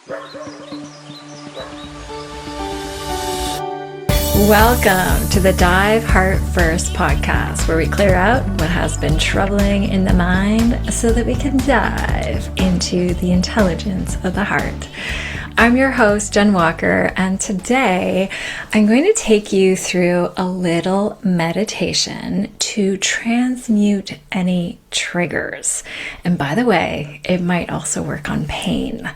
Welcome to the Dive Heart First podcast, where we clear out what has been troubling in the mind so that we can dive into the intelligence of the heart. I'm your host, Jenn Walker, and today I'm going to take you through a little meditation to transmute any triggers. And by the way, it might also work on pain.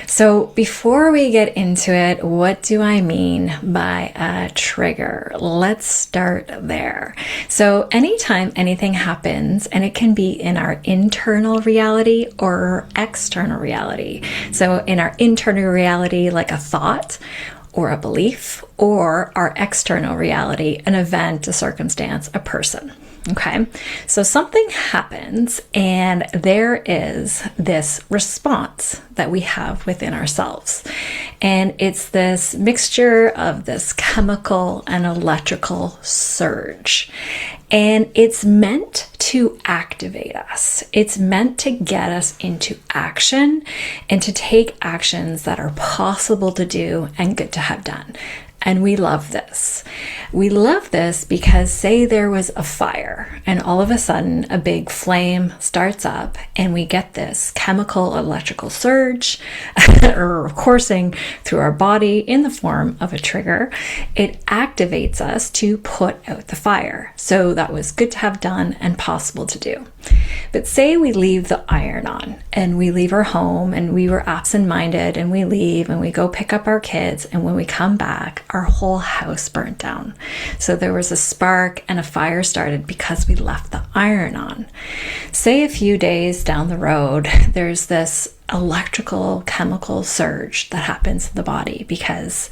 So before we get into it, what do I mean by a trigger? Let's start there. So anytime anything happens, and it can be in our internal reality or external reality. So in our internal reality, like a thought or a belief, or our external reality, an event, a circumstance, a person. Okay, so something happens and there is this response that we have within ourselves. And it's this mixture of this chemical and electrical surge. And it's meant to activate us. It's meant to get us into action and to take actions that are possible to do and good to have done. And we love this. We love this because say there was a fire and all of a sudden a big flame starts up and we get this chemical electrical surge or coursing through our body in the form of a trigger. It activates us to put out the fire. So that was good to have done and possible to do. But say we leave the iron on and we leave our home and we were absent-minded and we leave and we go pick up our kids, and when we come back, our whole house burnt down. So there was a spark and a fire started because we left the iron on. Say a few days down the road, there's this electrical chemical surge that happens in the body because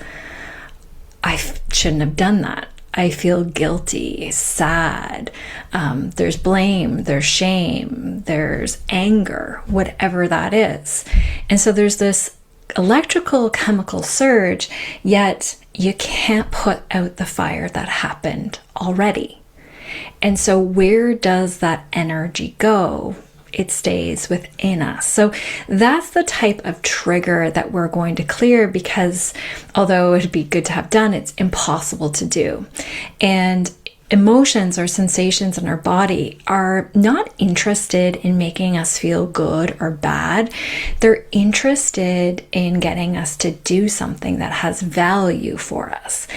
I shouldn't have done that. I feel guilty, sad, there's blame, there's shame, there's anger, whatever that is. And so there's this electrical chemical surge, yet you can't put out the fire that happened already. And so where does that energy go? It stays within us. So that's the type of trigger that we're going to clear, because although it'd be good to have done, it's impossible to do. And emotions or sensations in our body are not interested in making us feel good or bad. They're interested in getting us to do something that has value for us.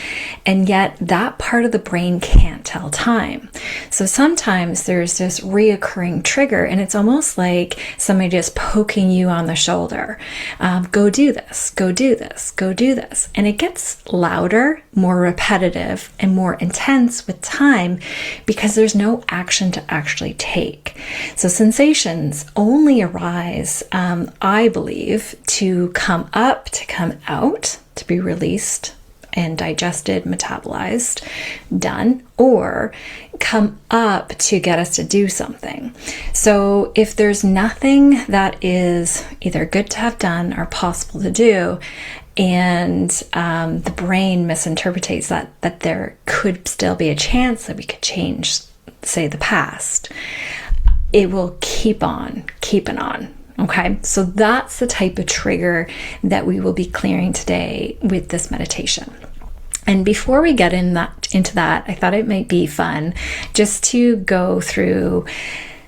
And yet that part of the brain can't tell time. So sometimes there's this reoccurring trigger, and it's almost like somebody just poking you on the shoulder. Go do this, go do this, go do this. And it gets louder, more repetitive, and more intense with time because there's no action to actually take. So sensations only arise, I believe, to come up, to come out, to be released and digested, metabolized, done, or come up to get us to do something. So if there's nothing that is either good to have done or possible to do, and the brain misinterprets that there could still be a chance that we could change, say, the past, it will keep on keeping on. Okay, so that's the type of trigger that we will be clearing today with this meditation. And before we get into that, I thought it might be fun just to go through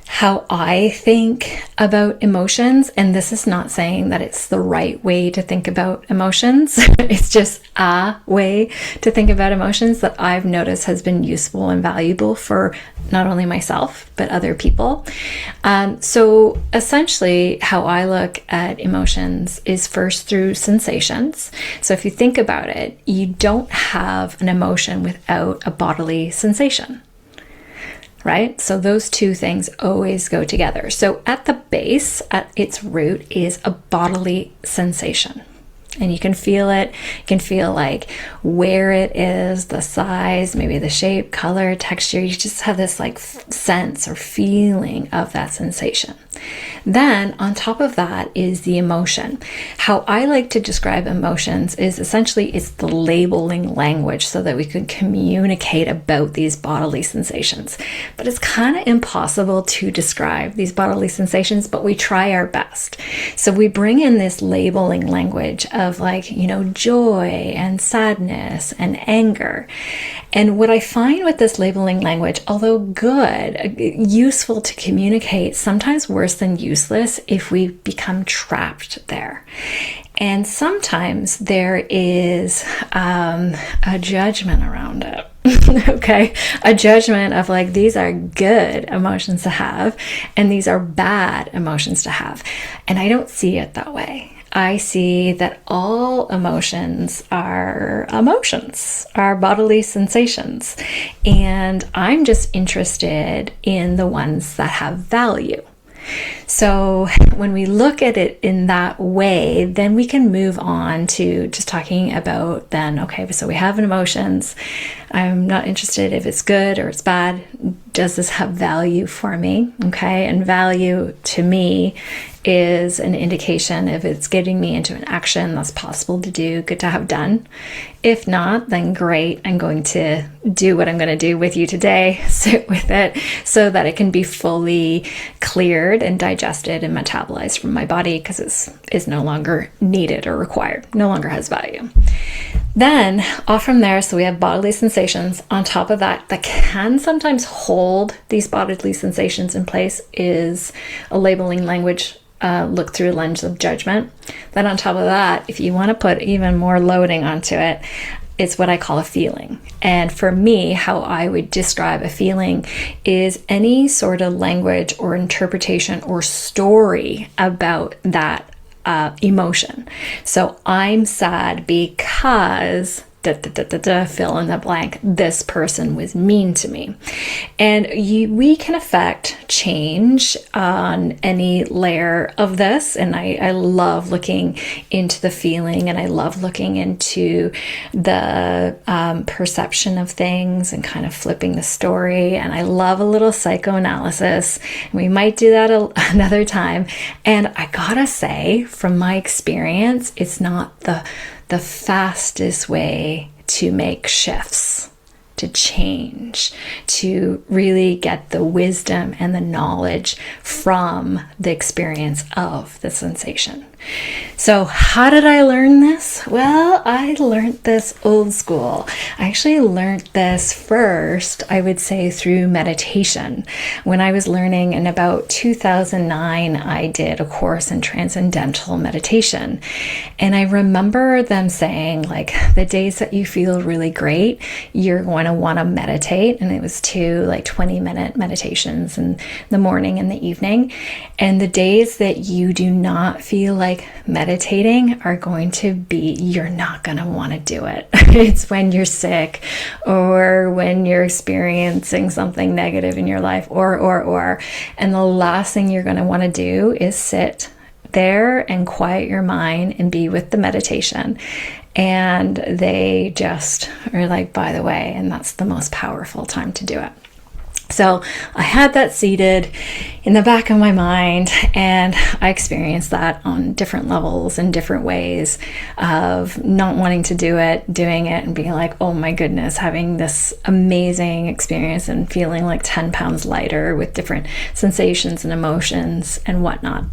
how I think about emotions. And this is not saying that it's the right way to think about emotions. It's just a way to think about emotions that I've noticed has been useful and valuable for not only myself, but other people. So essentially how I look at emotions is first through sensations. So if you think about it, you don't have an emotion without a bodily sensation. Right? So those two things always go together. So at the base, at its root, is a bodily sensation. And you can feel it. You can feel like where it is, the size, maybe the shape, color, texture. You just have this like sense or feeling of that sensation. Then on top of that is the emotion. How I like to describe emotions is essentially it's the labeling language so that we can communicate about these bodily sensations. But it's kind of impossible to describe these bodily sensations, but we try our best. So we bring in this labeling language of joy and sadness and anger. And what I find with this labeling language, although good, useful to communicate, sometimes worse than useless if we become trapped there. And sometimes there is a judgment around it. Okay, a judgment of these are good emotions to have and these are bad emotions to have. And I don't see it that way. I see that all emotions, are bodily sensations. And I'm just interested in the ones that have value. So when we look at it in that way, then we can move on to just talking about so we have emotions. I'm not interested if it's good or it's bad. Does this have value for me? Okay. And value to me is an indication if it's getting me into an action that's possible to do, good to have done. If not, then great. I'm going to do what I'm going to do with you today, sit with it so that it can be fully cleared and digested and metabolized from my body because it's no longer needed or required, no longer has value. Then off from there, so we have bodily sensations. On top of that can sometimes hold these bodily sensations in place is a labeling language. Look through a lens of judgment. Then on top of that, if you want to put even more loading onto it, it's what I call a feeling. And for me, how I would describe a feeling is any sort of language or interpretation or story about that emotion. So I'm sad because fill in the blank, this person was mean to me. And we can affect change on any layer of this. And I love looking into the feeling and I love looking into the perception of things and kind of flipping the story. And I love a little psychoanalysis. We might do that another time. And I gotta say, from my experience, it's not the fastest way to make shifts, to change, to really get the wisdom and the knowledge from the experience of the sensation. So how did I learn this? Well, I learned this old school. I actually learned this first, I would say, through meditation. When I was learning in about 2009, I did a course in transcendental meditation. And I remember them saying, the days that you feel really great, you're going to want to meditate. And it was 2 20-minute meditations in the morning and the evening. And the days that you do not feel like meditating are going to be, you're not going to want to do it. It's when you're sick or when you're experiencing something negative in your life or. And the last thing you're going to want to do is sit there and quiet your mind and be with the meditation. And they just are by the way, and that's the most powerful time to do it. So I had that seated in the back of my mind, and I experienced that on different levels and different ways of not wanting to do it, doing it, and being oh my goodness, having this amazing experience and feeling 10 pounds lighter with different sensations and emotions and whatnot.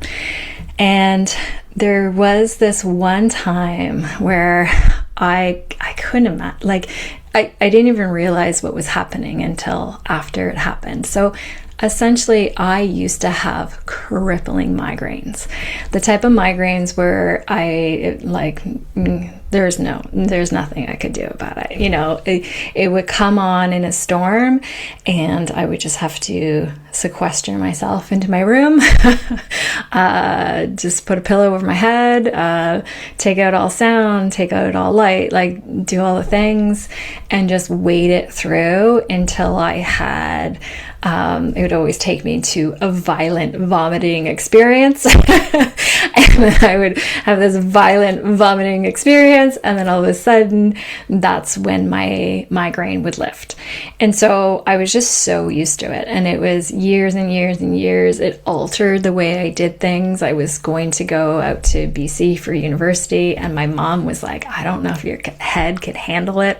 And there was this one time where I couldn't imagine, I didn't even realize what was happening until after it happened. So essentially, I used to have crippling migraines. The type of migraines where there's nothing I could do about it. It would come on in a storm and I would just have to sequester myself into my room, just put a pillow over my head, take out all sound, take out all light, do all the things and just wait it through until I had It would always take me to a violent vomiting experience. And then I would have this violent vomiting experience, and then all of a sudden, that's when my migraine would lift. And so I was just so used to it. And it was years and years and years. It altered the way I did things. I was going to go out to BC for university, and my mom was like, I don't know if your head could handle it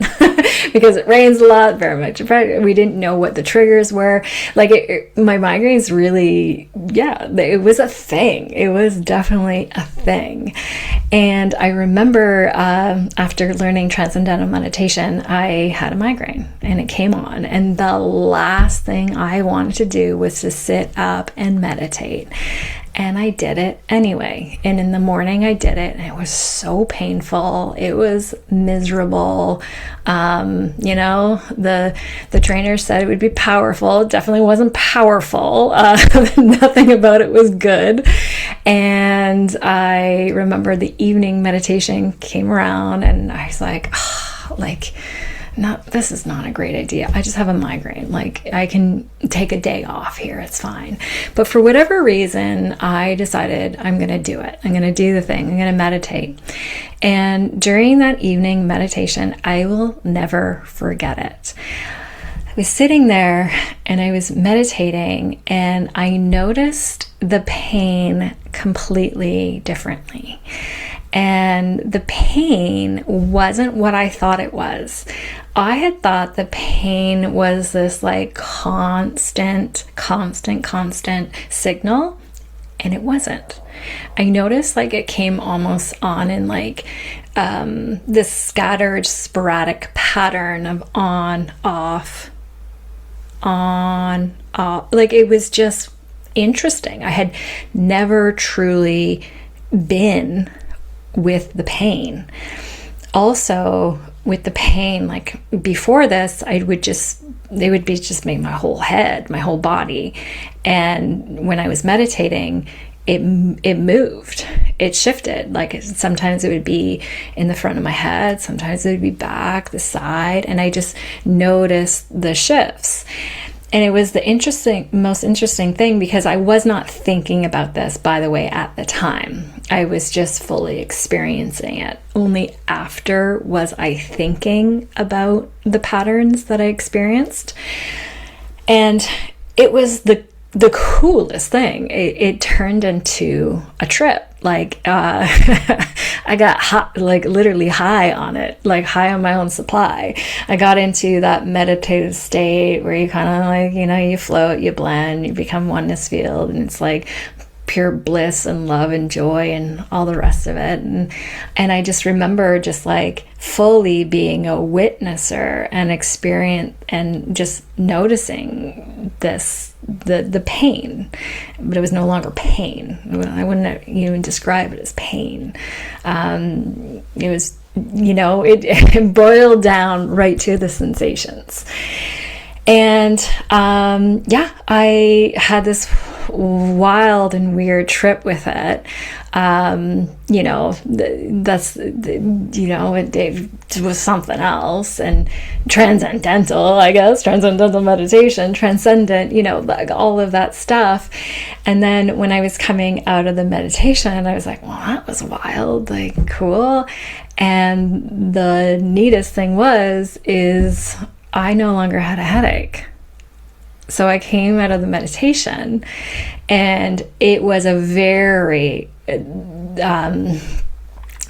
because it rains a lot, very much. We didn't know what the triggers were. Like, my migraines really, it was a thing. It was definitely a thing. And I remember after learning transcendental meditation, I had a migraine and it came on. And the last thing I wanted to do was to sit up and meditate. And I did it anyway. And in the morning I did it, and it was so painful. It was miserable. The trainer said it would be powerful. It definitely wasn't powerful. Nothing about it was good. And I remember the evening meditation came around, and I was like, this is not a great idea. I just have a migraine. Like, I can take a day off here. It's fine. But for whatever reason, I decided I'm going to do it. I'm going to do the thing. I'm going to meditate. And during that evening meditation, I will never forget it. I was sitting there and I was meditating, and I noticed the pain completely differently. And the pain wasn't what I thought it was. I had thought the pain was this like constant signal, and it wasn't. I noticed like it came almost on in like this scattered, sporadic pattern of on, off. Like, it was just interesting. I had never truly been with the pain. Also, with the pain, like before this, they would just make my whole head, my whole body. And when I was meditating, it moved, it shifted. Like, sometimes it would be in the front of my head, sometimes it would be back, the side, and I just noticed the shifts. And it was the most interesting thing, because I was not thinking about this, by the way, at the time. I was just fully experiencing it. Only after was I thinking about the patterns that I experienced. And it was the coolest thing. It turned into a trip. Like, I got high, like literally high on it, like high on my own supply. I got into that meditative state where you kind of like, you float, you blend, you become oneness field, and it's like pure bliss and love and joy and all the rest of it. And I just remember just like fully being a witnesser and experience and just noticing the pain, but it was no longer pain. I wouldn't even describe it as pain. It was, it boiled down right to the sensations. And I had this wild and weird trip with it. It was something else, and transcendental meditation, transcendent, like all of that stuff. And then when I was coming out of the meditation, I was like, well, that was wild, like cool. And the neatest thing is I no longer had a headache. So I came out of the meditation, and it was a very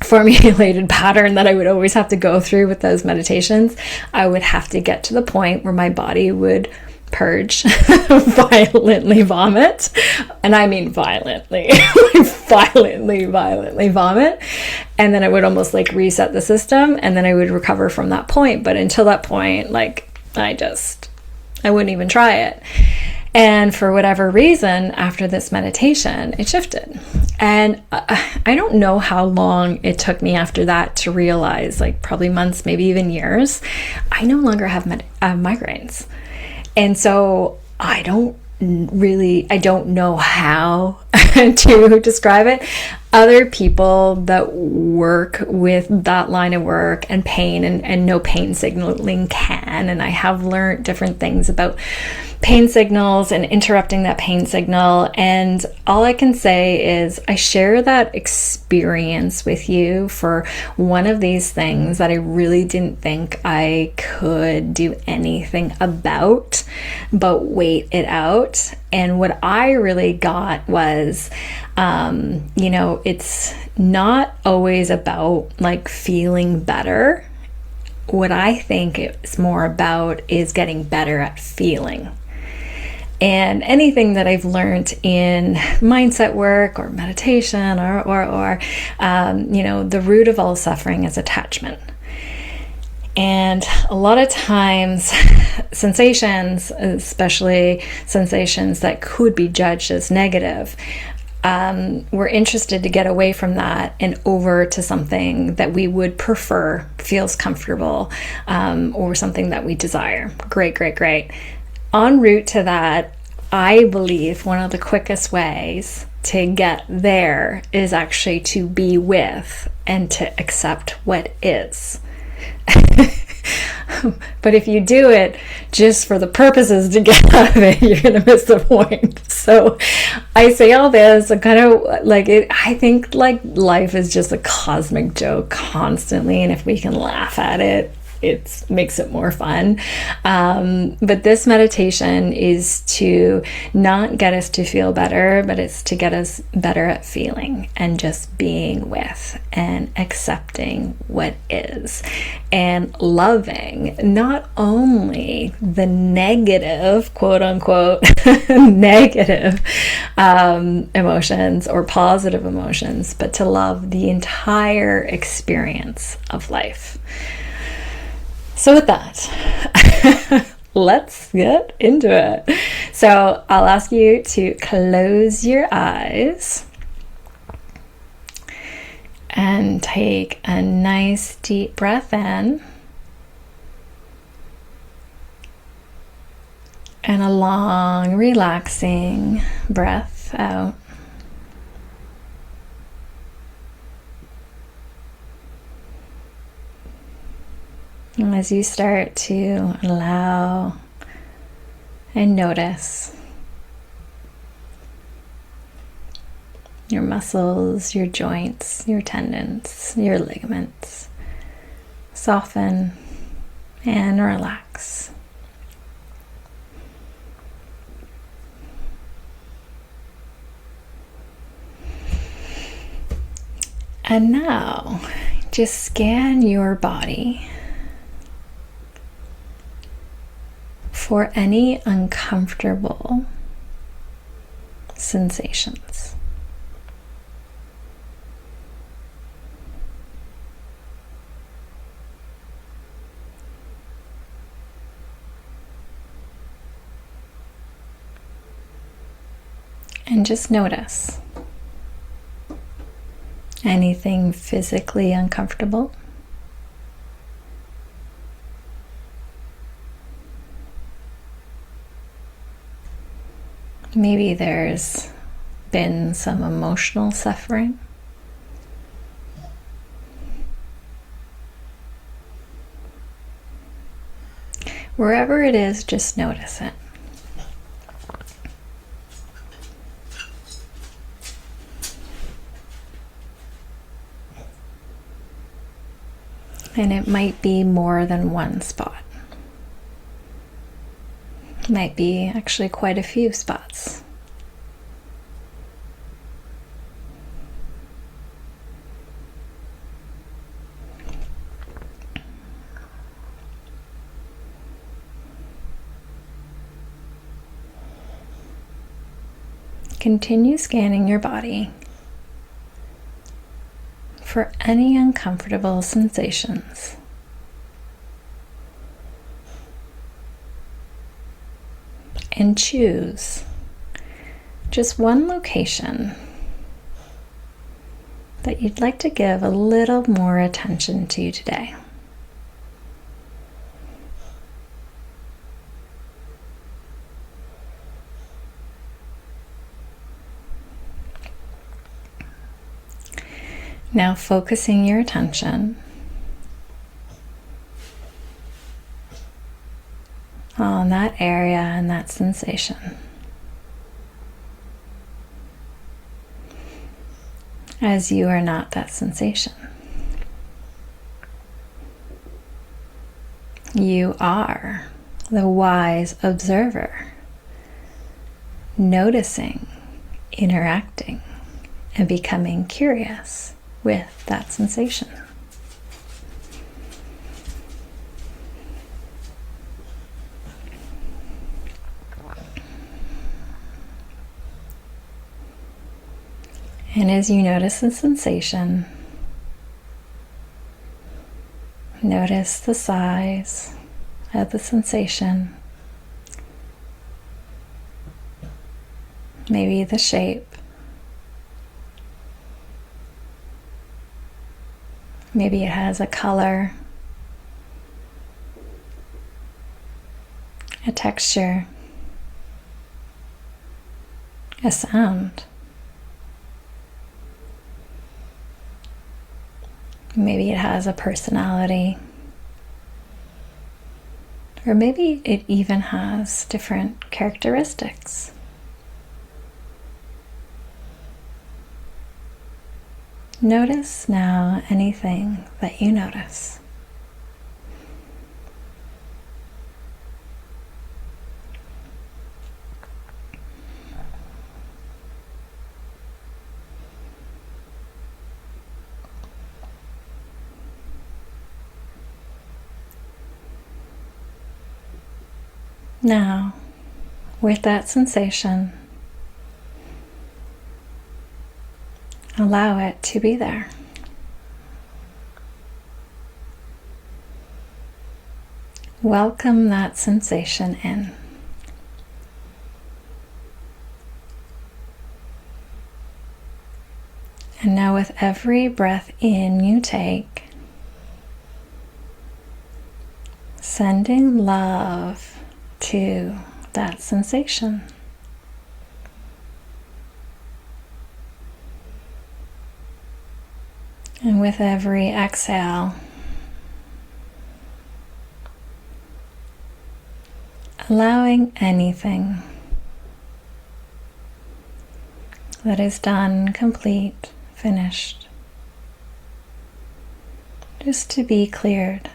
formulated pattern that I would always have to go through with those meditations. I would have to get to the point where my body would purge, violently vomit, and I mean violently, violently vomit, and then I would almost like reset the system, and then I would recover from that point. But until that point, like I wouldn't even try it. And for whatever reason, after this meditation, it shifted. And I don't know how long it took me after that to realize, like probably months, maybe even years, I no longer have migraines. And so I don't I don't know how to describe it. Other people that work with that line of work and pain and no pain signaling can, and I have learned different things about pain signals and interrupting that pain signal. And all I can say is I share that experience with you for one of these things that I really didn't think I could do anything about, but wait it out. And what I really got was, it's not always about like feeling better. What I think it's more about is getting better at feeling. And anything that I've learned in mindset work or meditation or the root of all suffering is attachment. And a lot of times sensations, especially sensations that could be judged as negative, we're interested to get away from that and over to something that we would prefer, feels comfortable, or something that we desire. Great. En route to that, I believe one of the quickest ways to get there is actually to be with and to accept what is. But if you do it just for the purposes to get out of it, you're going to miss the point. So I say all this kind of like it. I think like life is just a cosmic joke constantly, and if we can laugh at it, it makes it more fun. But this meditation is to not get us to feel better, but it's to get us better at feeling and just being with and accepting what is and loving not only the negative, quote unquote, negative emotions or positive emotions, but to love the entire experience of life. So with that, let's get into it. So I'll ask you to close your eyes and take a nice deep breath in and a long, relaxing breath out. And as you start to allow and notice your muscles, your joints, your tendons, your ligaments soften and relax. And now just scan your body for any uncomfortable sensations. And just notice anything physically uncomfortable. Maybe there's been some emotional suffering. Wherever it is, just notice it. And it might be more than one spot. Might be actually quite a few spots. Continue scanning your body for any uncomfortable sensations. And choose just one location that you'd like to give a little more attention to today. Now focusing your attention on that area and that sensation. As you are not that sensation. You are the wise observer, noticing, interacting, and becoming curious with that sensation. And as you notice the sensation, notice the size of the sensation, maybe the shape, maybe it has a color, a texture, a sound. Maybe it has a personality, or maybe it even has different characteristics. Notice now anything that you notice. Now, with that sensation, allow it to be there. Welcome that sensation in. And now with every breath in you take, sending love to that sensation. And with every exhale, allowing anything that is done, complete, finished, just to be cleared,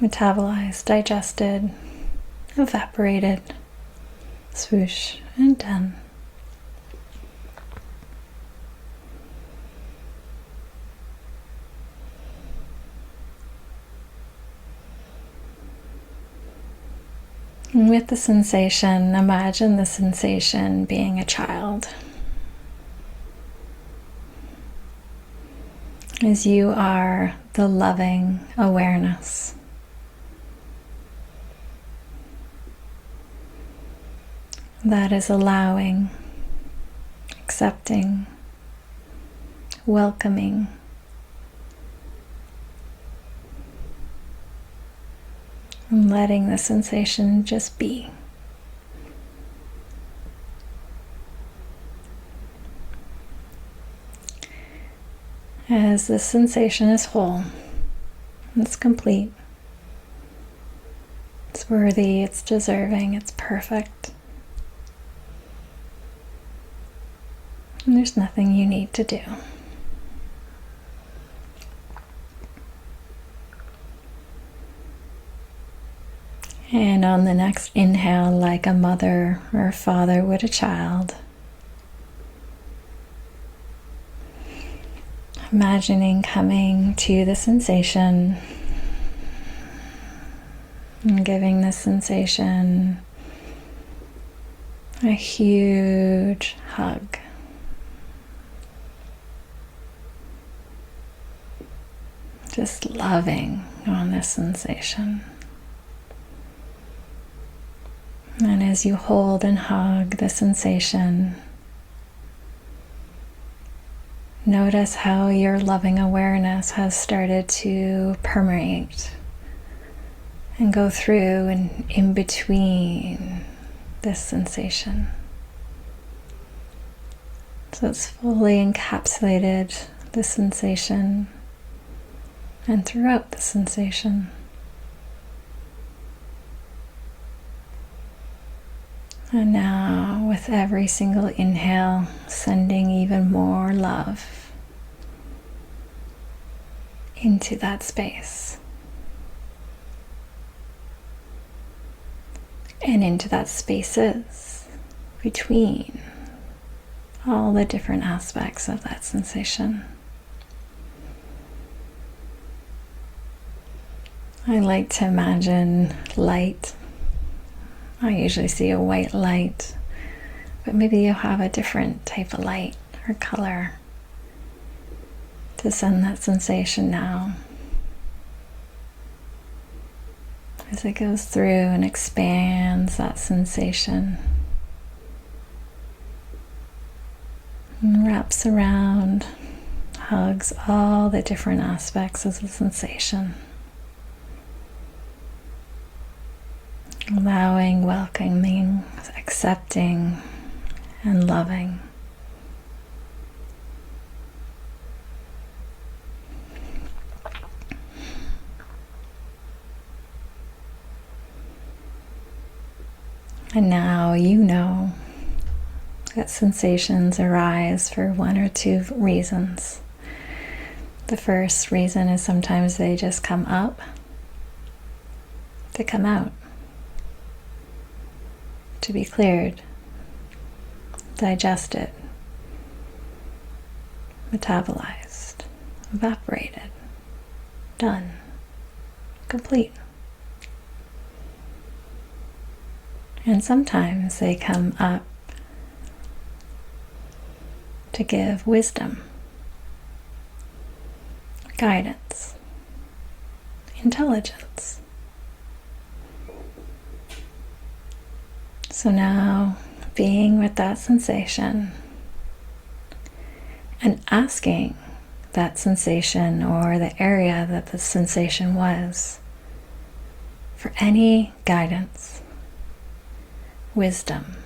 metabolized, digested, evaporated, swoosh, and done. And with the sensation, imagine the sensation being a child. As you are the loving awareness. That is allowing, accepting, welcoming, and letting the sensation just be. As the sensation is whole, it's complete, it's worthy, it's deserving, it's perfect. And there's nothing you need to do. And on the next inhale, like a mother or a father would a child, imagining coming to the sensation and giving the sensation a huge hug. Just loving on this sensation. And as you hold and hug the sensation, notice how your loving awareness has started to permeate and go through and in between this sensation. So it's fully encapsulated the sensation and throughout the sensation. And now, with every single inhale, sending even more love into that space and into that spaces between all the different aspects of that sensation. I like to imagine light. I usually see a white light, but maybe you'll have a different type of light or color to send that sensation now as it goes through and expands that sensation and wraps around, hugs all the different aspects of the sensation. Allowing, welcoming, accepting, and loving. And now you know that sensations arise for one or two reasons. The first reason is sometimes they just come up to come out, to be cleared, digested, metabolized, evaporated, done, complete. And sometimes they come up to give wisdom, guidance, intelligence. So now, being with that sensation and asking that sensation or the area that the sensation was for any guidance, wisdom,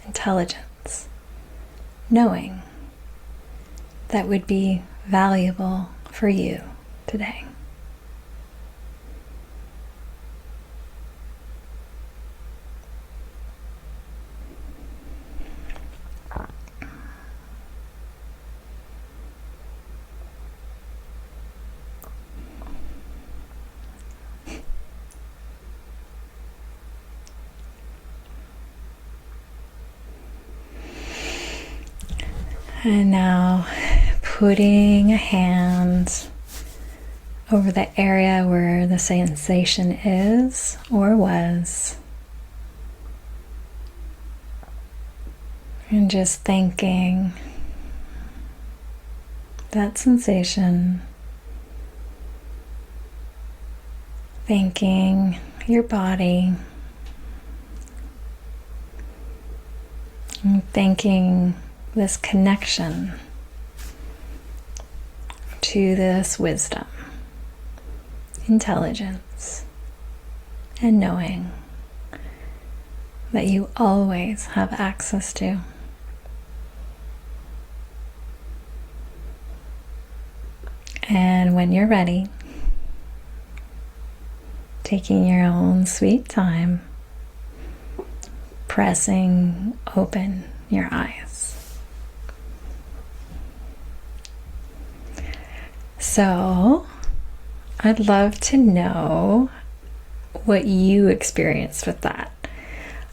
intelligence, knowing that would be valuable for you today. And now putting a hand over the area where the sensation is or was. And just thanking that sensation, thanking your body, and thanking this connection to this wisdom, intelligence, and knowing that you always have access to. And when you're ready, taking your own sweet time, pressing open your eyes. So, I'd love to know what you experienced with that.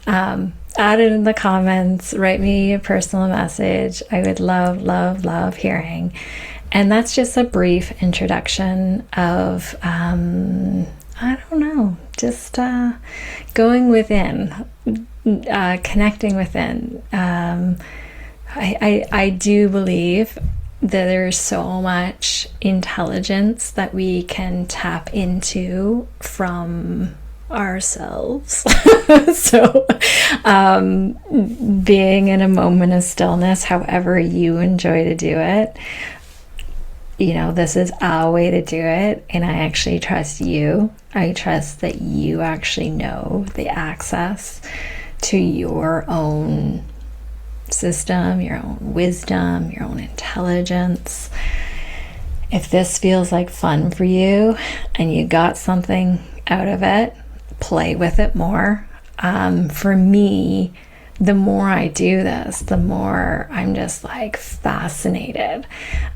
Add it in the comments, write me a personal message. I would love hearing. And that's just a brief introduction of, I don't know, just going within, connecting within. I do believe that there's so much intelligence that we can tap into from ourselves. So being in a moment of stillness, however you enjoy to do it, you know, this is our way to do it, and I actually trust you. I trust that you actually know the access to your own system, your own wisdom, your own intelligence. If this feels like fun for you and you got something out of it, play with it more. For me, the more I do this, the more I'm just like fascinated.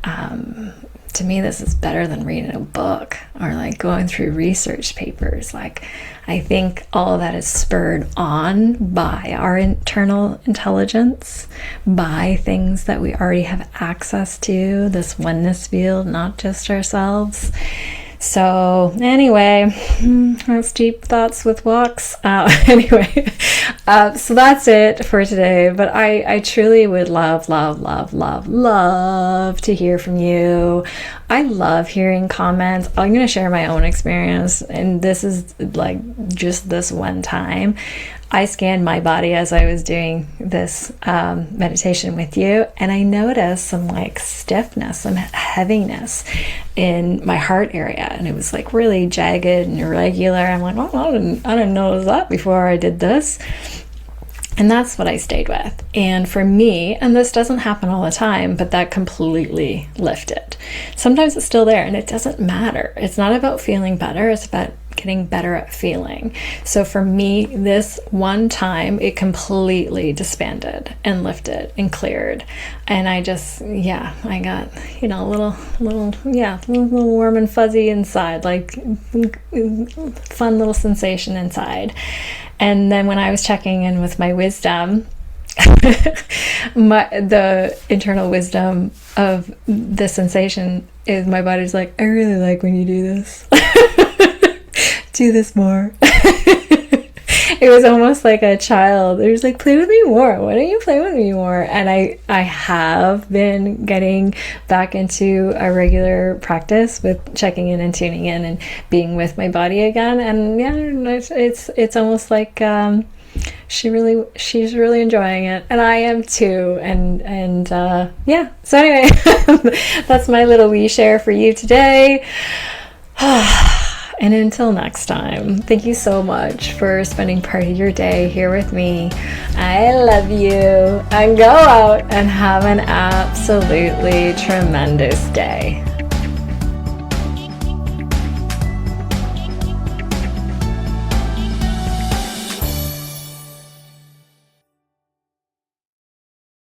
To me, this is better than reading a book or like going through research papers. Like, I think all of that is spurred on by our internal intelligence, by things that we already have access to, this oneness field, not just ourselves. So anyway, that's deep thoughts with walks. So that's it for today. But I truly would love to hear from you. I love hearing comments. I'm going to share my own experience. And this is like just this one time. I scanned my body as I was doing this meditation with you, and I noticed some like stiffness, some heaviness in my heart area, and it was like really jagged and irregular. I'm like, oh, I didn't notice that before I did this. And that's what I stayed with. And for me, and this doesn't happen all the time, but that completely lifted. Sometimes it's still there, and it doesn't matter. It's not about feeling better. It's about getting better at feeling. So for me, this one time, it completely disbanded and lifted and cleared. And I just, I got, a little warm and fuzzy inside, like fun little sensation inside. And then when I was checking in with my wisdom, the internal wisdom of the sensation is my body's like, I really like when you do this. Do this more. It was almost like a child. It was like, play with me more. Why don't you play with me more? And I have been getting back into a regular practice with checking in and tuning in and being with my body again. And it's almost like she's really enjoying it, and I am too. And So anyway, that's my little wee share for you today. And until next time, thank you so much for spending part of your day here with me. I love you. And go out and have an absolutely tremendous day.